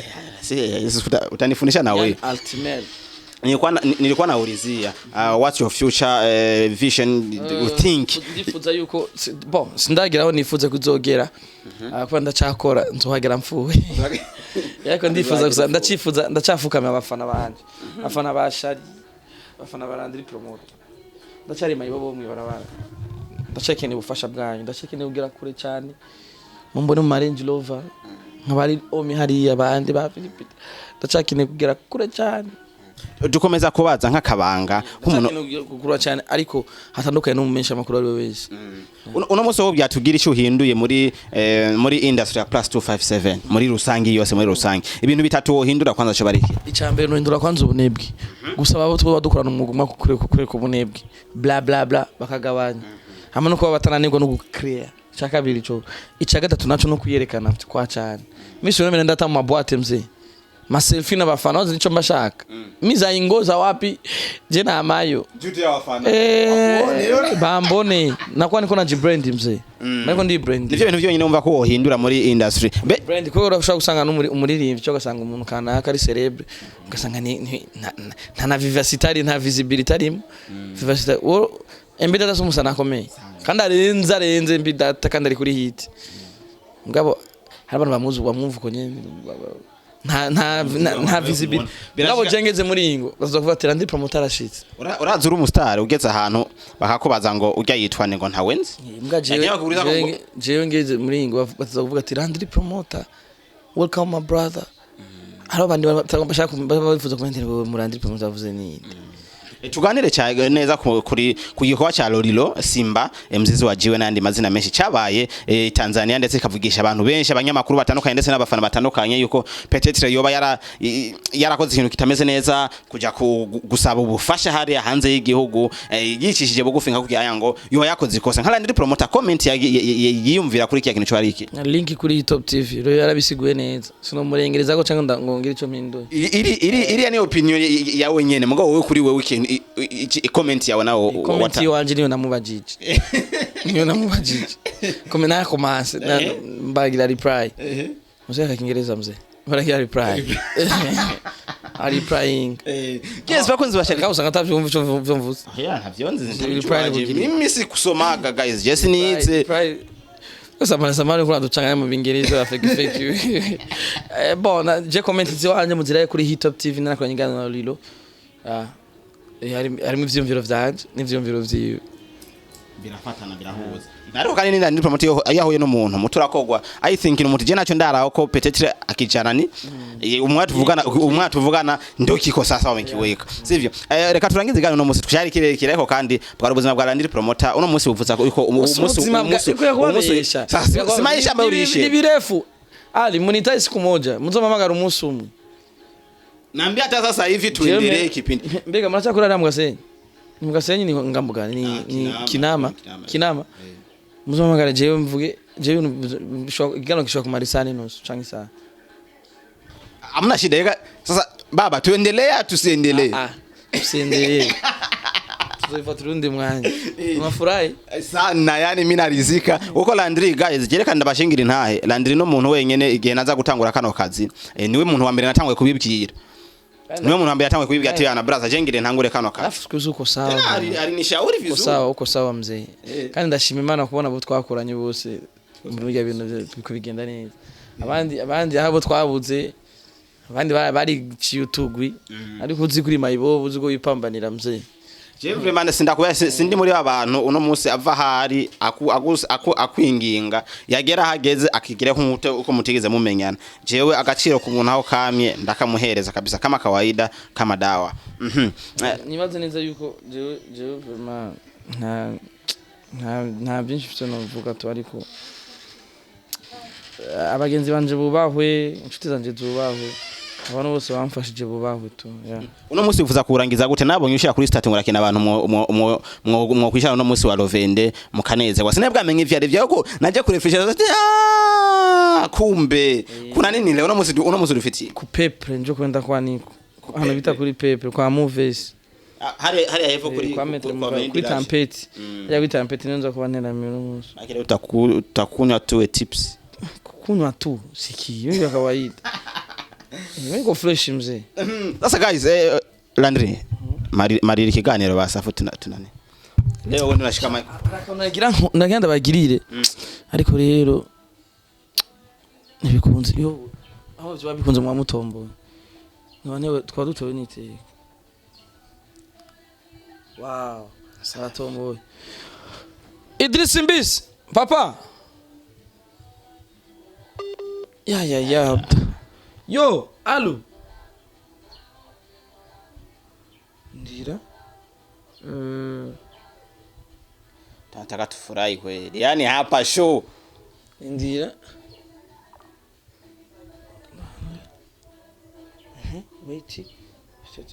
Utanifundisha na wewe. Ultimate. Nilikuwa naulizia what's your future vision you think? Ndifuza yuko sindagira aho nifuza kuzogera. Kuba ndacakora nzohagera mfuwe. Yako ndifuza gusa ndacafukama abafana banje. Abafana ba Shali. Abafana ba Landry Promoter. Ndacari mayibo mu barabara. Ndacekene ubufasha bwanyu. Ndacekene kugira kure cyane. Mumbone mu Range Rover. Nkabari omi hari abandi ba Philipite. Ndacekene kugira kure cyane. Dukomeza kubaza nk'akabanga nk'umuntu kugura cyane ariko hatandukanye no mu menshi amakuru ari wese. Uno muso wo byatugira icyo uhinduye muri industry ya plus 257 muri rusangi yose muri rusangi ibintu bitatu wohindura kwanza cyo bariki. Icambere no hindura kwanza ubunebwe. Gusaba abo tuba dukorana umwuga umwe kureka ubunebwe. Bla bla bla bakagabanya. Hamwe no kuba batananirwa no gukreya. Cyakabiri cyo. Icagatatu naco no kuyerekana kwa cyane. Misi none ndata mu mabwate mze. Maselfie na bafana wazi nicho mbashaka. Miza ingoza wapi je na amayo. Duty ya bafana. Bambone nakuwa niko na brand mzee. Nako ndi brand. Nivyo bintu byonyine umva ko wohindura muri industry. Brand ko urashaka gusanga n'umuririmbyi cyo gasanga umuntu kanaka ari celebre. Ugasanga nta vivacity nta visibility arimo. Vivacity embida daso musana akomeye. Kandi arenze mbidata kandi ari kuri hit. Ngabo hari abantu bamwumva ko nyene nta visibility ngabo jengeze muri ingo bazovuga ati Landry Promoter arashitse uraza uri umustar ugeze ahantu bakakubaza ngo ujya yitwane ngo nta wenzi jewe ngeze muri ingo bazovuga ati Landry Promoter welcome my brother haro bandi bashaka bavuza comment ngo Landry Promoter avuze ni tuganire cyane neza kuri kugikorwa cya Lorilo Simba mzizi wajiwe nandi mazina menshi cyabaye Tanzania ndetse kavugisha abantu benshi abanyamakuru batandukanye ndetse n'abafana batandukanye yuko peut-être yoba yarakoze ikintu kitameze neza kujya gusaba ubufasha hari hanze y'igihugu yicishije bugufi nka kugira ngo yoba yakoze ikosa nka Landry Promoter comment yiyumvira kuri kiya kintu cyo ariki link kuri Top TV rero yarabisiguye neza sino murengereza ko cyangwa ngongera ico mpinduye iri ni opinion yawe nyene mugabo wowe kuri wewe ikintu comment yawe nawo comment yanje niyo namubajije niyo namubajije comment na commence mbagira reply muzee ka Kiingereza mzee baragira reply ari replying yes bakunzi bashaka usanga atavyumva ivyo mvuze ntavyonze mimi si kusomaga guys just needs samani kuna duchanganya mu Bingereza ya fake bon je comment ziwanje muzira kuri Hit Top TV na kwenye ngana na Lilo harimo ivyumviro vyanje n'ivyumviro vyiwe birafatana birahuza ariko kandi nindi promoter yahuye n'umuntu muturakogwa I think ni mutu je naco ndaraho ko peut-être akijanani umwatu vugana ndokiko sasa wamekiweka sivyo reka turangize gano no musi tushari kirekire ariko kandi bwari ubuzima bwa Landry Promoter uno musi buvuza ko umusi sasa simaisha ambayo ulishe ni birefu ali munita siku moja muzomamagara umusi umwe naambia hata sasa hivi tuendelee kipindi mbega mnacha kula damu gasenyi mugasenyi ni ngambo gani ni kinama muzomagara jewe mvuge jewe igano kishwa kumarisani nusu changi saa amna shida yeka sasa baba tuendelea tusiendelee tusiendelee tuzoifa turundi mwanya unafurahi sana yani mimi narizika uko Landry guys jereka ndabashingira intahe Landry no muntu wenyene igihe naza gutangura kano kazi niwe muntu wa mbere natangwe kubibwira niwe muntu wa mbere yatangwe kubibwira ati yana brother jengire ntangure kano kazi afukuze uko sawa ari nishauri vizuri uko sawa mzee kandi ndashima Imana kubona abo twakoranye bose mu biga bintu bikubigenda neza abandi habo twabuze abandi bari chiyutugwi ariko uzi kuri mayibo uzi go yipambanira mzee je vraiment sindakuya sindi muri abantu uno munsi ava hari akwinginga yagera hageze akigire nk'umute uko mutigeze mumenyana jewe agaciro ku muntu aho kamye ndakamuhereza kabisa kama kawaida kama dawa nibaze neza yuko jewe vraiment nta byinshi byo novuga to ariko abagenzi banje bubahwe inshuti zanje zubahwe abantu bose bamfashije bubahwe to uno munsi uvuza kurangiza gute nabonye ushaka kuri stat ngurakina abantu mwo kwishana uno munsi wa Rovende mukaneze wasine bwamenye ivyo ari vyako naje kurefresha ati kumbe kuna nini leo uno munsi rufiti ku pepre njo kwenda kwa niko hano bita kuri pepre kwa movies hari hepfo kuri tampeti ya kuri tampeti nzo kubanera mimi uno munsi akire utakunywa tu tips kunywa tu siki yo kawaida Niko fresh mzee. Sasa guys Landry marira ikiganiro basafu tunane. Leo wowe ndashika mic. Ndagenda bagirire. Ariko rero nibikunze yo aho byo bikunze mwa mutombo. None twa dutowe niteka. Wow, saratombo. Idris Mbisi, papa. Ya. Yo, alo. Ndira. Tunataka tufurahi kweli. Yaani hapa show. Ndira. Wait.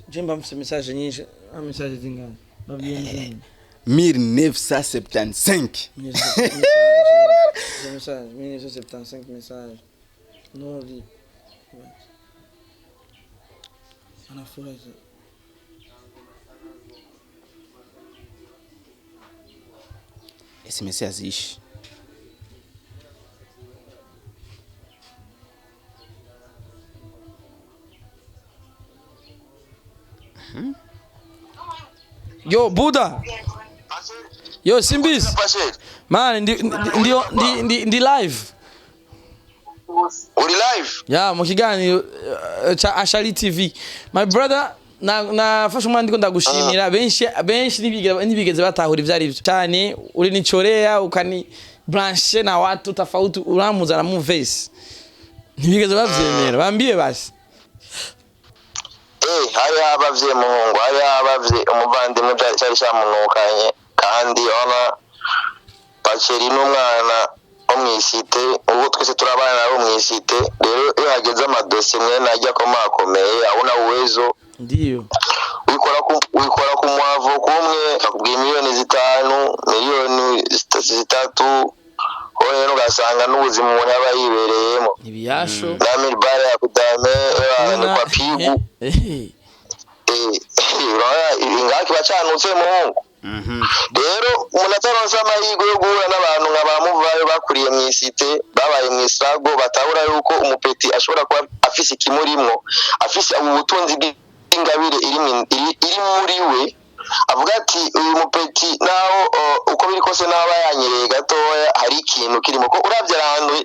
Jemba message nyinshi, message zingana. 1975. Message 1975 message. No li. Anafurahi. SMS azishi. Yo Buddha. Yo Simbis. Man, ndi live. Uri live? Yeah, mukigani cha Ashali TV. My brother na fasha mwandiko ndagushimira benshi nibigeze batahura ivyari byo cyane uri nichorea ukani branche na watu tofauti uramuza na movies nibigeze bavyemera bambie basi hari abavye muhungu hari abavye umuvandimwe cyari cyamunukanye kandi ona Pacheri n'umwana omwisite ubu twese turabana abo mwisite rero iyo hageze amadosiye mwe najya ko makomeye abona uwezo ndiyo wikora ku mwavu kumwe akubwiye miliyoni 5 miliyoni 3 rero ugasanga n'ubuzima umuntu aba yibereyemo nibiyasho namir bare akudame kwa pigu ingaki bacanutse muhungu. Rero umuntu ataronse amahirwe yo guhura n'abantu nk'abamuvayo bakuriye mu isite babaye mu isago batahura yuko umupeti ashobora kuba afise ikimurimwo afise ubutunzi bw'ingabire iri muri we avuga ati uyu mupeti naho uko biri kose naho yanyereye gatoya hari ikintu kirimo ko uravye ahantu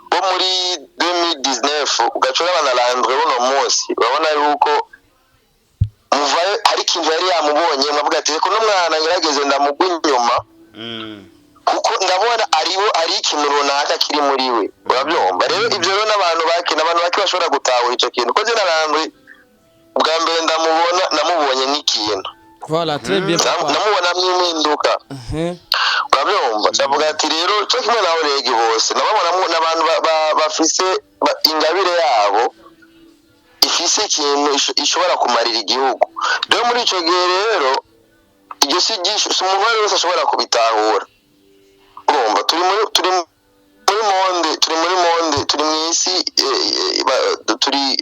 bo muri 2019 ugacura abana Landry bono munsi babona yuko muvayo ari ikintu yari yamubonye mwavuga ati ko n'umwana ngerageze ndamugwa inyuma kuko ndabona ari ikintu runaka kiri muri we urabyumva rero ibyo rero n'abantu bake bashobora gutahura icyo kintu ko zina Landry bwa mbere namubonye nk'ikintu voilà très bien namubona mwiminduka urabyumva ndavuga ati rero cyo kimwe nawe rege bose nababona n'abantu bafise ingabire yabo ifise ikintu ishobora kumarira igihugu rero muri ico gihe rero iryo sigisho umuntu wese ashobora kubitahura urumva turi mwisi turi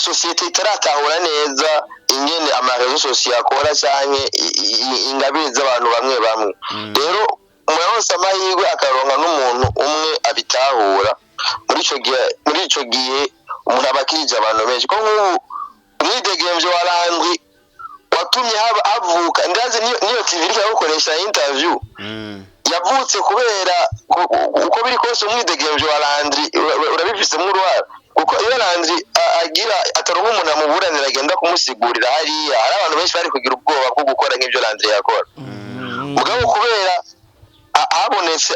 societe itaratahura neza ingene amarezo sosiyo akora cyane ingabire z'abantu bamwe rero umuntu wese amahirwe akaronka n'umuntu umwe abitahura muri ico gihe umuntu abakirije abantu benshi ko nk'ubu umwidegemvyo wa Landry watumye havuka ndazi niyo TV iri gukoresha interview yavutse kubera uko biri kose umwidegemvyo wa Landry urabifise mu ruhara kuko iyo Landry agira ataronka umuntu amuburanira agenda kumusigurira hariya hari abantu benshi bari kugira ubwoba bwo gukora nk'ivyo Landry yakora mugabo kubera habonetse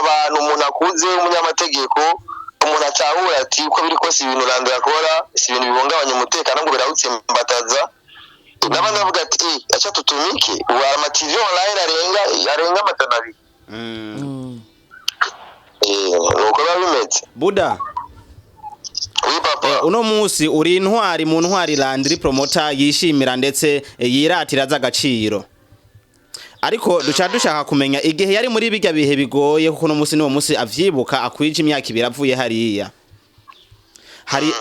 abantu umuntu akuze umunyamategeko umuntu atahura ati uko biri kose ibintu Landry akora si ibintu bibungabanya umutekano ngo birawutsimbataza n'abandi bavuga ati acha tutumike wa amativi online arenga amatanari nuko babimetse Buda uno munsi uri intwari mu ntwari Landry Promoter yishimira ndetse yiratira z'agaciro ariko dushaka kumenya igihe yari muri bijya bihe bigoye kuko no munsi avyibuka akwije imyaka ibiri avuye hariya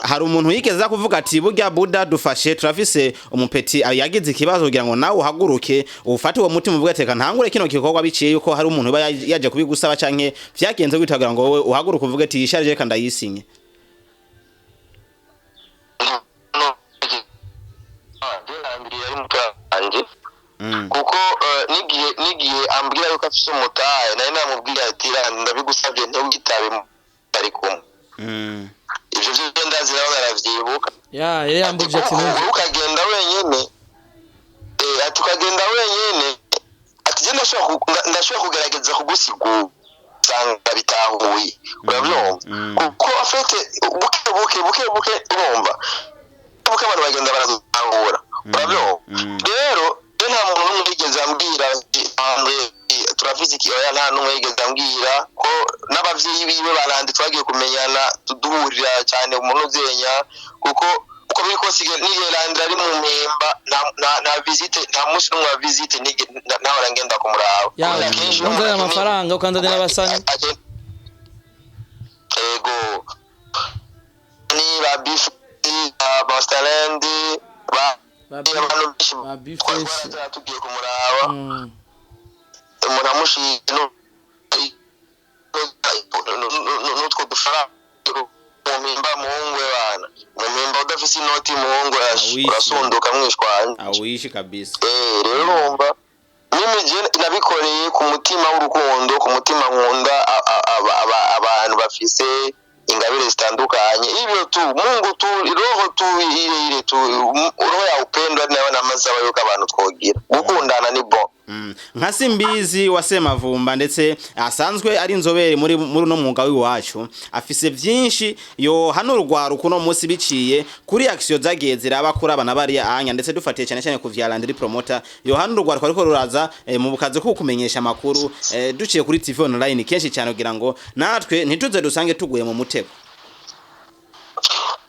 hari umuntu yigeze kuvuga ati burya Buda dufashe turafise umupeti yagize ikibazo kugira ngo nawe uhaguruke ufate uwo mutima uvuga teka ntangure kino gikorwa biciye yuko hari umuntu yaje kubigusaba canke vyagenze kwitagira ngo wowe uhaguruke uvuge ati yisharije reka ndayisinye kuko nigiye ambwira yuko afise umutahe nari namubwira ati ndabigusabye ntugitabe ari kumwe ivyo byo ndazi nawe aravyibuka yari yambuje ati ukagenda wenyene tukagenda wenyene ati je ndashobora kugerageza kugusigura sanga bitahuye urabyumva kuko afite buke urumva buke abantu bagenda barazahura urabyumva rero nta muntu n'umwe yigeze ambwira turafise ikiyoya nta n'umwe yigeze ambwira ko n'abavyeyi biwe barandi twagiye kumenyana tuduhurira cyane umuntu uzenya kuko uko biri kose niye Landry ari mu mpemba nta visite nta musi n'umwe wa visite nawe ngenda kumuraba unzana amafaranga ukanzanira abasani ego ni ba bifu ba Starland tugiye kumuraba umuntu amushiye n'utwo dufaranga mu mpimba muhungu bana mu mpimba udafise inoti muhungu urasunduka mwishwanye awishi kabisa rero urumva n'imije nabikoreye ku mutima w'urukundo ku mutima nkunda abantu bafise ingabire zitandukanye ibyo tu Mungu tu roho tu ile tu roho ya upendo nayo namazaba yuko abantu twogira gukundana ni bo nka Simbizi wasemavumba ndetse asanzwe ari inzobere muri no mwuga w'iwacu afise byinshi yo hano rwaro kuno munsi biciye kuri action zagiye ziraba kuri abana bari anya ndetse dufatiye cyane ku vya Landry Promoter yo hano rwaro ariko ruraza mu bukaze ko kumenyesha amakuru duciye kuri TV online kenshi cyane kugira ngo natwe ntituze dusange tuguye mu mutego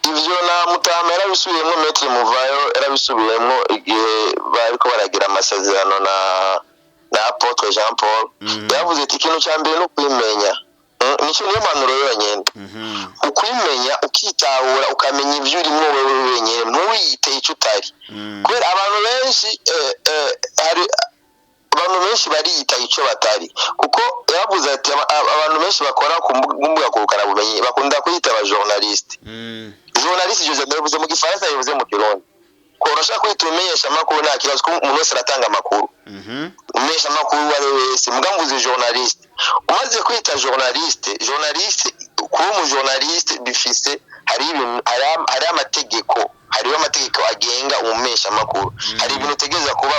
ivyo na mutamera bisubiyemo Maître Muvayo erabisubiyemo igihe bariko baragira amasezerano na Apotre Jean Paul yavuze ati ikintu cya mbere no kwimenya nicyo niyo mpanuro yonyine ukwimenya ukitahura ukamenya ibyo urimo wowe wenyine ntuyite icyo utari kubera abantu benshi bariyita icyo batari kuko yavuze ati abantu benshi bakora ku mbuga ngurukanabumenyi bakunda kwita abajournaliste journaliste Jose bivuze mu gifaransa bivuze mu kirundi ko urashaka kwita umenyesha amakuru nta kibazo ko umuntu wese aratanga amakuru umenyesha amakuru wari wese mugambuze journaliste umaze kwita journaliste kuba umujournaliste bifise hari amategeko hariho amategeko agenga umesha amakuru hari ibintu utegeza kuba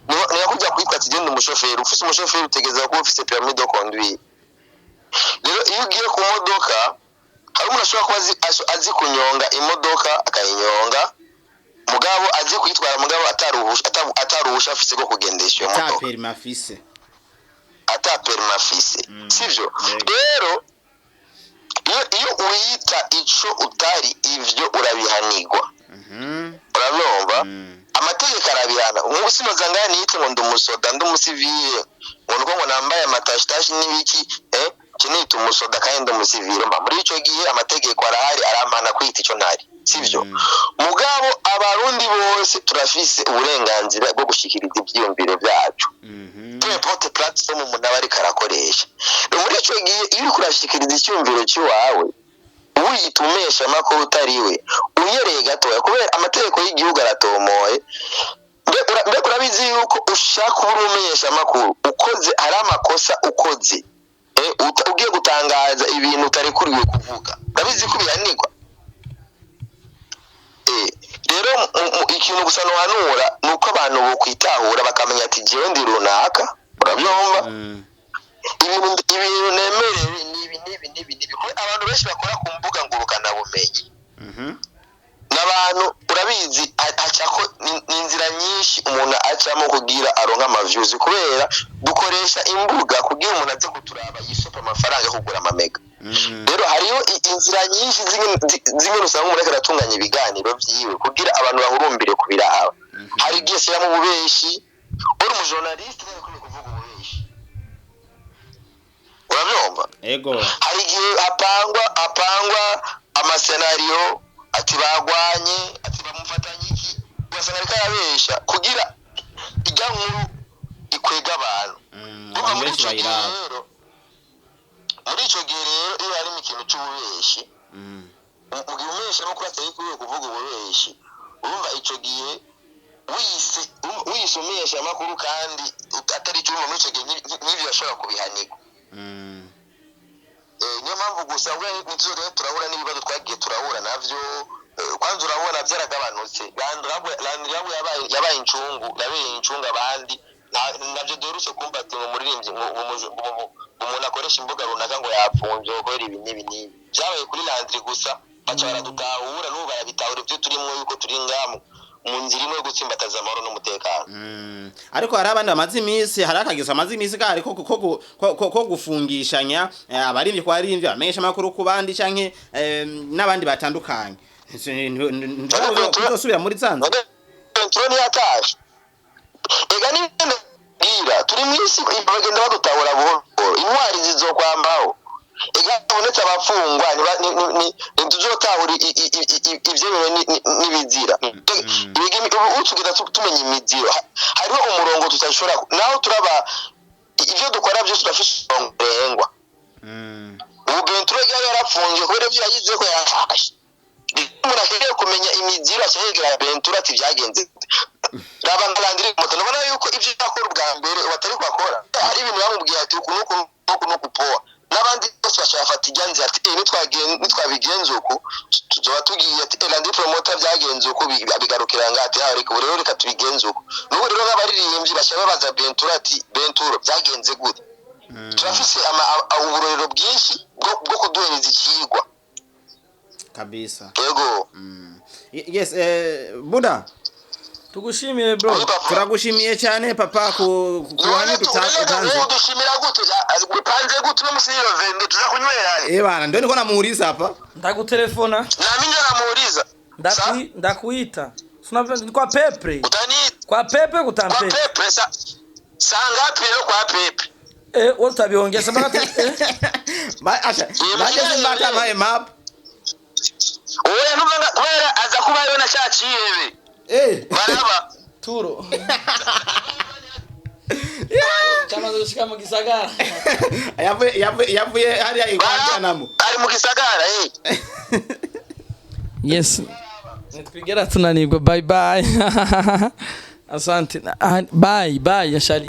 niyo kujya kwitwa ati genda umushoferi ufise umushoferi utegeza kuba ufise permis de conduire rero iyo ugiye ku modoka hari umuntu ashobora kuba azi kunyonga imodoka akayinyonga mugabo azi kwitwara mugabo ataruhusha afise go kugendesha iyo modoka ata permis afise sivyo rero iyo uyita ico utari ivyo urabihanirwa urabyumva amategeko arabihana ubu sinoza ngaya niyite ngo ndumusoda ndumusivile ngo nambaye amatashitashi n'ibiki kinita umusoda kandi ndumusivile mba muri ico gihe amategeko arahari aramana kwita ico ntari sivyo mugabo abarundi bose turafise uburenganzira bwo gushikiriza ivyiyumviro byacu n'importe platform umuntu aba ariko arakoresha muri ico gihe iyo uri kurashikiriza icyumviro cy'iwawe uyitumesha amakuru utariwe unyereye gatoya kubera amategeko y'igihugu aratomoye mbega urabizi yuko ushaka kuba umenyesha amakuru ukoze hari amakosa ukoze ugiye gutangaza ibintu utari kuriwe kuvuga urabizi ko bihanirwa rero ikintu gusa nohanura nuko abantu bo kwitahura bakamenya ati jewe ndi runaka urabyumva ibintu nemerere nibi abantu benshi bakora ku mbuga ngurukana bumenyi n'abantu urabizi acako n'inzira nyinshi umuntu acamo kugira aronka amaviews kubera dukoresha imbuga kugira umuntu aze kuturaba yisopa amafaranga yo kugura amamega rero hariyo inzira nyinshi zimwe usanga umuntu aratunganya ibiganiro byiwe kugira abantu bahurumbire kubiraba hari igihe sira mu bubeshi uri mu journaliste kuvuga ububeshi urabyumva ego hari igihe apangwa amasenario ati bagwanye ati bamufatanye iki ugasanga ariko arabesha kugira ijya nkuru ikwega abantu muri icyo gihe rero iyo harimo ikintu cy'ububeshi mu gihe umesha no kuratari kuri kuvuga ububeshi urumva icyo gihe wise umesha amakuru kandi atari cyuma muri icyo gihe n'ibyo bashobora kubihanirwa niyo mpamvu gusa nitzo rero turahura n'ibibazo twagiye turahura navyo kwanza urabona byaragabanutse landirabu yabaye incungu abandi navyo dorushe kumva ati umuririmbyi umuntu akoresha imbuga runaka ngo yapfunje kubera ibi n'ibi byabaye kuri landri gusa baca baradutahura n'ubu barabitahura ibyo turimo yuko turi ngamu mu nzira imwe gutsimbataza amahoro n'umutekano ariko hari abandi bamaze iminsi hari akageso amaze iminsi kari ko gufungishanya abaririmbyi kwa baririmbyi bamenyesha amakuru ku bandi canke n'abandi batandukanye ntuzosubira muri zanzu Tony yataje ega nibende gira turi mwisi bagenda badutahura buhoro intwari zizokwambaho ega bonetse abafungwa ntituzotahura ivyemewe n'ibizira utugenda tumenya imiziro hariho umurongo tutashobora naho turaba ivyo dukora byose turafise urengwa ubwenture yarapfunje kubera ivyo yagize ko yafashe umuntu akeneye kumenya imiziro ashegera bentura ati byagenze rabangalandire moto nabona yuko ivyo yakora ubwa mbere watari kwakora hari ibintu bamubwiye ati ukuntu kupoa n'abandi bose bashafata ijyanze ati nitwabigenze uko tuzoba tugiye ati LANDRY PROMOTER byagenze uko bigarukira ngati ariko rero reka tubigenze uko n'ubu rero nk'abaririmbyi bashaka baza bentura ati benturo byagenze gute turafise uburorero bwinshi bwo kuduhereza ikigwa kabisa yego yes Buda tugushimiye bro turagushimiye cyane papa kuwanyu tutanze dushimira gute gupanze gute no musiro vende tuzakunywera bana ndio niko namuuriza hapa ndagutelefona nami ndio namuuriza ndakuita tunavyo kwa pepe utani kwa pepe kutampe kwa pepe sanga pilo kwa pepe utabiongeza mpaka Asha nanjye simbata amaye map oya numva kubera aza kuba yona cyaciyebe baraba turo chama gushika mu gisagara yavuye hariya igwantanamo ari mu gisagara yes twigera tunanirwa bye bye asante bye yashali